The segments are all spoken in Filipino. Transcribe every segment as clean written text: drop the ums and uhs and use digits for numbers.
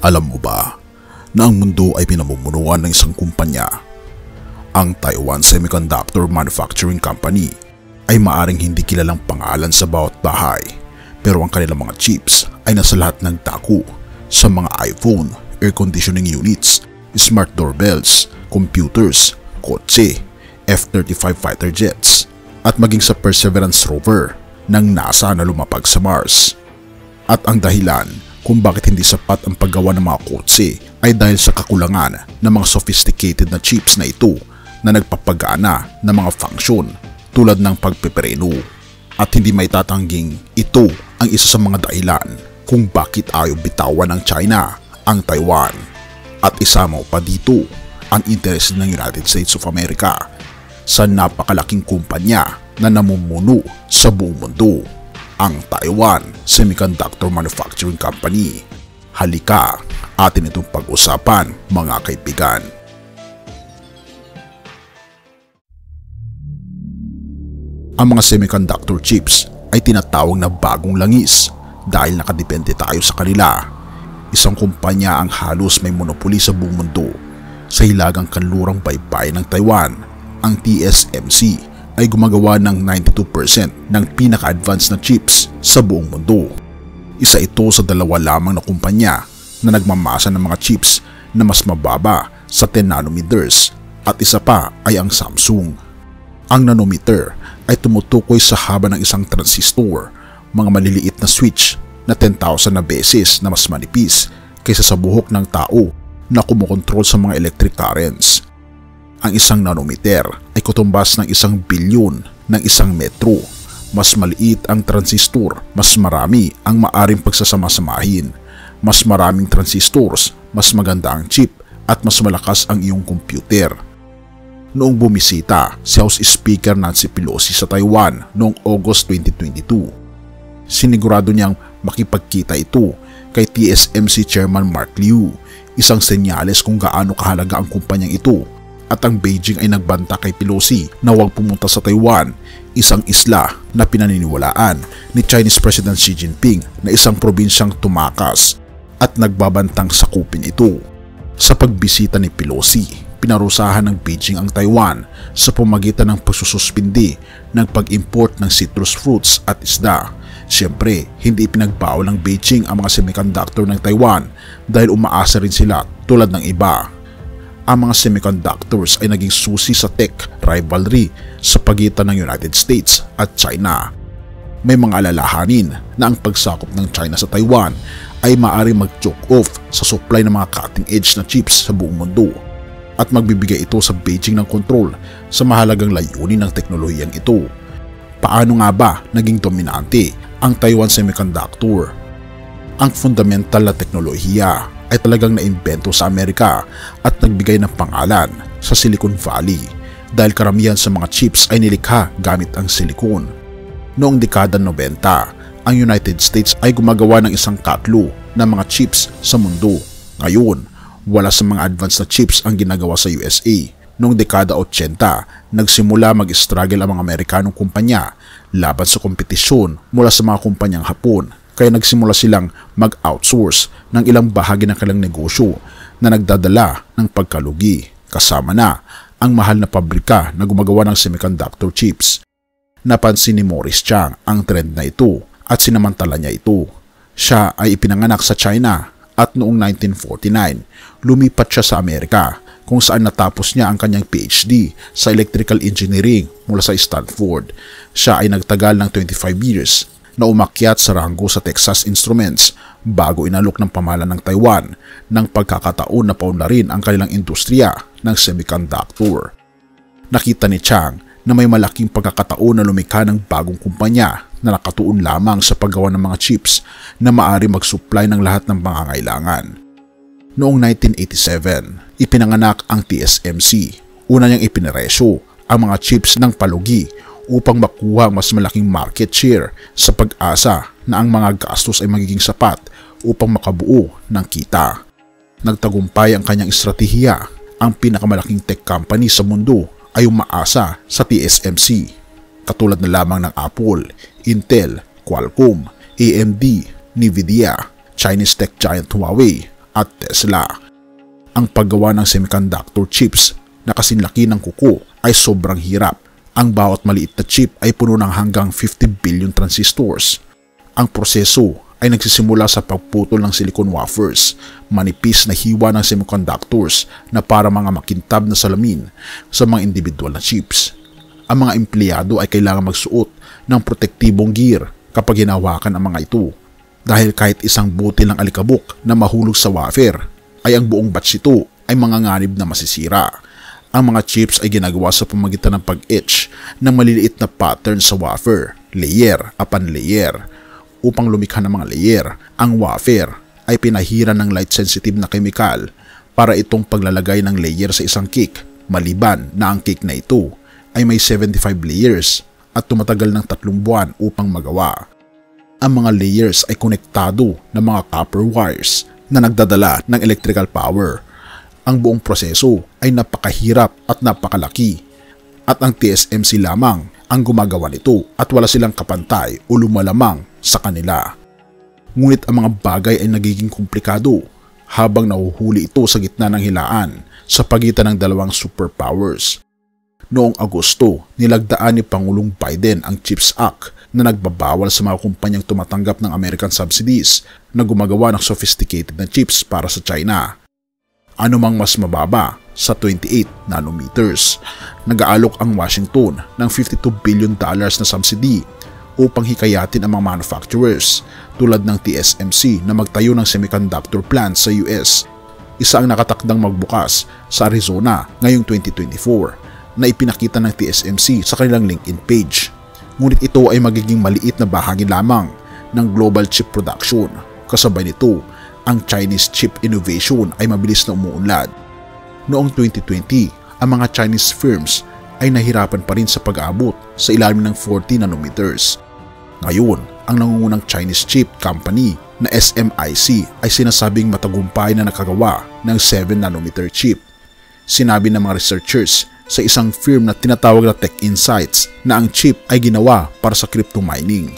Alam mo ba na ang mundo ay pinamumunuan ng isang kumpanya? Ang Taiwan Semiconductor Manufacturing Company ay maaring hindi kilalang pangalan sa bawat bahay, pero ang kanilang mga chips ay nasa lahat ng dako sa mga iPhone, air conditioning units, smart doorbells, computers, kotse, F-35 fighter jets, at maging sa Perseverance rover ng NASA na lumapag sa Mars. At ang dahilan kung bakit hindi sapat ang paggawa ng mga kotse ay dahil sa kakulangan ng mga sophisticated na chips na ito na nagpapagana ng mga function tulad ng pagpepreno. At hindi may tatangging ito ang isa sa mga dahilan kung bakit ayaw bitawan ng China ang Taiwan. At isama pa dito ang interes ng United States of America sa napakalaking kumpanya na namumuno sa buong mundo, ang Taiwan Semiconductor Manufacturing Company. Halika, atin itong pag-usapan mga kaibigan. Ang mga semiconductor chips ay tinatawag na bagong langis dahil nakadepende tayo sa kanila. Isang kumpanya ang halos may monopoli sa buong mundo. Sa hilagang kanlurang baybayin ng Taiwan, ang TSMC ay gumagawa ng 92% ng pinaka-advanced na chips sa buong mundo. Isa ito sa dalawa lamang na kumpanya na nagmamasa ng mga chips na mas mababa sa 10 nanometers at isa pa ay ang Samsung. Ang nanometer ay tumutukoy sa haba ng isang transistor, mga maliliit na switch na 10,000 na beses na mas manipis kaysa sa buhok ng tao na kumukontrol sa mga electric currents. Ang isang nanometer ay katumbas ng 1 bilyon ng 1 metro. Mas maliit ang transistor, mas marami ang maaring pagsasama-samahin. Mas maraming transistors, mas maganda ang chip at mas malakas ang iyong computer. Noong bumisita si House Speaker Nancy Pelosi sa Taiwan noong August 2022, sinigurado niyang makipagkita ito kay TSMC Chairman Mark Liu, isang senyales kung gaano kahalaga ang kumpanyang ito. At ang Beijing ay nagbanta kay Pelosi na huwag pumunta sa Taiwan, isang isla na pinaniniwalaan ni Chinese President Xi Jinping na isang probinsyang tumakas at nagbabantang sakupin ito. Sa pagbisita ni Pelosi, pinarusahan ng Beijing ang Taiwan sa pamamagitan ng pagsususpindi ng pag-import ng citrus fruits at isda. Siyempre, hindi ipinagbawal ng Beijing ang mga semiconductor ng Taiwan dahil umaasa rin sila tulad ng iba. Ang mga semiconductors ay naging susi sa tech rivalry sa pagitan ng United States at China. May mga alalahanin na ang pagsakop ng China sa Taiwan ay maaaring mag-choke off sa supply ng mga cutting-edge na chips sa buong mundo at magbibigay ito sa Beijing ng kontrol sa mahalagang layunin ng teknolohiyang ito. Paano nga ba naging dominante ang Taiwan Semiconductor? Ang fundamental na teknolohiya ay talagang naimbento sa Amerika at nagbigay ng pangalan sa Silicon Valley dahil karamihan sa mga chips ay nilikha gamit ang silicon. Noong dekada 90, ang United States ay gumagawa ng 1/4 ng mga chips sa mundo. Ngayon, wala sa mga advanced na chips ang ginagawa sa USA. Noong dekada 80, nagsimula mag-struggle ang mga Amerikanong kumpanya laban sa kompetisyon mula sa mga kumpanyang Hapon. Kaya nagsimula silang mag-outsource ng ilang bahagi ng kanilang negosyo na nagdadala ng pagkalugi, kasama na ang mahal na pabrika na gumagawa ng semiconductor chips. Napansin ni Morris Chang ang trend na ito at sinamantala niya ito. Siya ay ipinanganak sa China at noong 1949 lumipat siya sa Amerika kung saan natapos niya ang kanyang PhD sa electrical engineering mula sa Stanford. Siya ay nagtagal ng 25 years na umakyat sa ranggo sa Texas Instruments bago inalok ng pamahalaan ng Taiwan ng pagkakataon na paunlarin ang kanilang industriya ng semiconductor. Nakita ni Chang na may malaking pagkakataon na lumikha ng bagong kumpanya na nakatuon lamang sa paggawa ng mga chips na maaari mag-supply ng lahat ng pangangailangan. Noong 1987, ipinanganak ang TSMC. Una niyang ipinaresyo ang mga chips ng palugi upang makuha ang mas malaking market share sa pag-asa na ang mga gastos ay magiging sapat upang makabuo ng kita. Nagtagumpay ang kanyang estratehiya. Ang pinakamalaking tech company sa mundo ay umaasa sa TSMC, katulad na lamang ng Apple, Intel, Qualcomm, AMD, Nvidia, Chinese tech giant Huawei at Tesla. Ang paggawa ng semiconductor chips na kasinlaki ng kuko ay sobrang hirap. Ang bawat maliit na chip ay puno ng hanggang 50 billion transistors. Ang proseso ay nagsisimula sa pagputol ng silicon wafers, manipis na hiwa ng semiconductors na para mga makintab na salamin sa mga individual na chips. Ang mga empleyado ay kailangan magsuot ng protektibong gear kapag hinawakan ang mga ito, dahil kahit isang butil ng alikabok na mahulog sa wafer ay ang buong batch ito ay manganganib na masisira. Ang mga chips ay ginagawa sa pamamagitan ng pag-etch ng maliliit na pattern sa wafer, layer upon layer. Upang lumikha ng mga layer, ang wafer ay pinahiran ng light-sensitive na chemical para itong paglalagay ng layer sa isang cake, maliban na ang cake na ito ay may 75 layers at tumatagal ng 3 buwan upang magawa. Ang mga layers ay konektado ng mga copper wires na nagdadala ng electrical power. Ang buong proseso ay napakahirap at napakalaki, at ang TSMC lamang ang gumagawa nito at wala silang kapantay o lumalamang sa kanila. Ngunit ang mga bagay ay nagiging komplikado habang nahuhuli ito sa gitna ng hilaan sa pagitan ng dalawang superpowers. Noong Agosto, nilagdaan ni Pangulong Biden ang CHIPS Act na nagbabawal sa mga kumpanyang tumatanggap ng American subsidies na gumagawa ng sophisticated na chips para sa China. Anumang mas mababa sa 28 nanometers. Nag-aalok ang Washington ng $52 billion na subsidy upang hikayatin ang mga manufacturers tulad ng TSMC na magtayo ng semiconductor plant sa US. Isa ang nakatakdang magbukas sa Arizona ngayong 2024 na ipinakita ng TSMC sa kanilang LinkedIn page. Ngunit ito ay magiging maliit na bahagi lamang ng global chip production. Kasabay nito, ang Chinese chip innovation ay mabilis na umuunlad. Noong 2020, ang mga Chinese firms ay nahirapan pa rin sa pag-aabot sa ilalim ng 40 nanometers. Ngayon, ang nangungunang Chinese chip company na SMIC ay sinasabing matagumpay na nakagawa ng 7 nanometer chip. Sinabi ng mga researchers sa isang firm na tinatawag na Tech Insights na ang chip ay ginawa para sa crypto mining.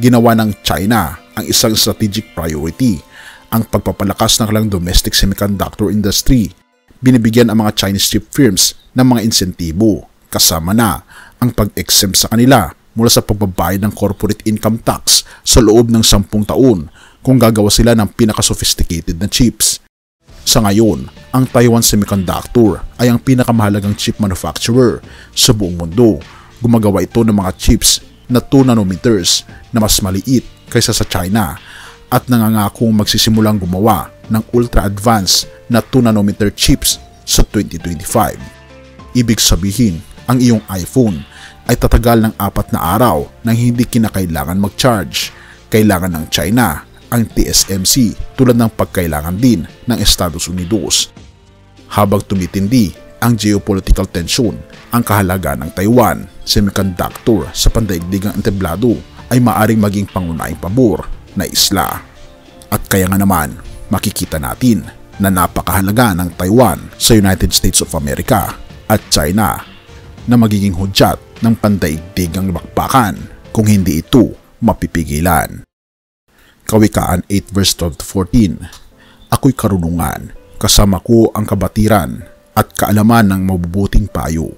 Ginawa ng China ang isang strategic priority, ang pagpapalakas ng kanilang domestic semiconductor industry. Binibigyan ang mga Chinese chip firms ng mga insentibo, kasama na ang pag-exempt sa kanila mula sa pagbabayad ng corporate income tax sa loob ng 10 taon kung gagawa sila ng pinaka-sophisticated na chips. Sa ngayon, ang Taiwan Semiconductor ay ang pinakamahalagang chip manufacturer sa buong mundo. Gumagawa ito ng mga chips na 2 nanometers na mas maliit kaysa sa China at nangangakong magsisimulang gumawa ng ultra-advanced na 2 nanometer chips sa 2025. Ibig sabihin, ang iyong iPhone ay tatagal ng 4 na araw nang hindi kinakailangan mag-charge. Kailangan ng China ang TSMC tulad ng pagkailangan din ng Estados Unidos. Habang tumitindi ang geopolitical tension, ang kahalaga ng Taiwan Semiconductor sa pandaigdigang entablado ay maaring maging pangunahing pabor na isla. At kaya nga naman, makikita natin na napakahalaga ng Taiwan sa United States of America at China na magiging hudyat ng pandaigdigang bakbakan kung hindi ito mapipigilan. Kawikaan 8 verse 12-14. Ako'y karunungan, kasama ko ang kabatiran at kaalaman ng mabubuting payo.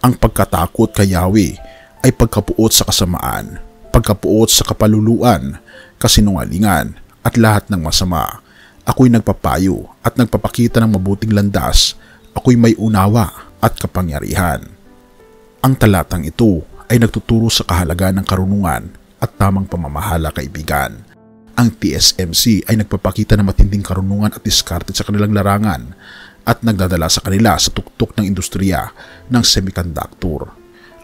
Ang pagkatakot kay Yahweh ay pagkapuot sa kasamaan, pagkapuot sa kapaluluan, kasinungalingan at lahat ng masama. Ako'y nagpapayo at nagpapakita ng mabuting landas. Ako'y may unawa at kapangyarihan. Ang talatang ito ay nagtuturo sa kahalagaan ng karunungan at tamang pamamahala, kaibigan. Ang TSMC ay nagpapakita ng matinding karunungan at diskarte sa kanilang larangan at nagdadala sa kanila sa tuktok ng industriya ng semiconductor.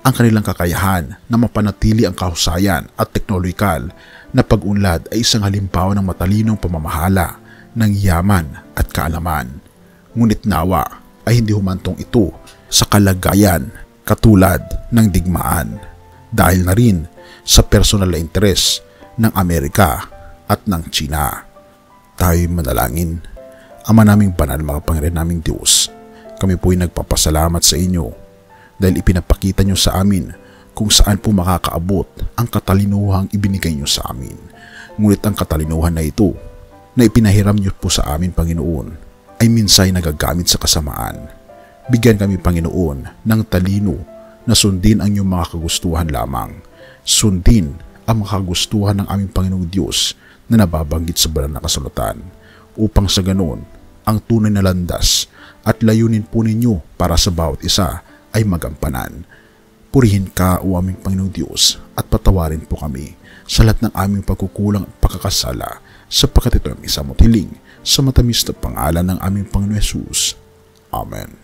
Ang kanilang kakayahan na mapanatili ang kahusayan at teknolohikal na pag-unlad ay isang halimbawa ng matalinong pamamahala ng yaman at kaalaman. Ngunit nawa ay hindi humantong ito sa kalagayan katulad ng digmaan dahil na rin sa personal na interes ng Amerika at ng China. Tayo'y manalangin. Ama naming banal, mga Panginoon naming Diyos, kami po'y nagpapasalamat sa inyo dahil ipinapakita nyo sa amin kung saan po makakaabot ang katalinuhang ibinigay nyo sa amin. Ngunit ang katalinuhan na ito, na ipinahiram niyo po sa amin, Panginoon, ay minsay nagagamit sa kasamaan. Bigyan kami, Panginoon, ng talino na sundin ang iyong mga kagustuhan lamang. Sundin ang mga kagustuhan ng aming Panginoong Diyos na nababanggit sa banal na kasulatan, upang sa ganon, ang tunay na landas at layunin po ninyo para sa bawat isa ay magampanan. Purihin ka, o aming Panginoong Diyos, at patawarin po kami sa lahat ng aming pagkukulang at pagkakasala, sapagkat ito ang isa mo't hiling sa matamis na pangalan ng aming Panginoong Hesus. Amen.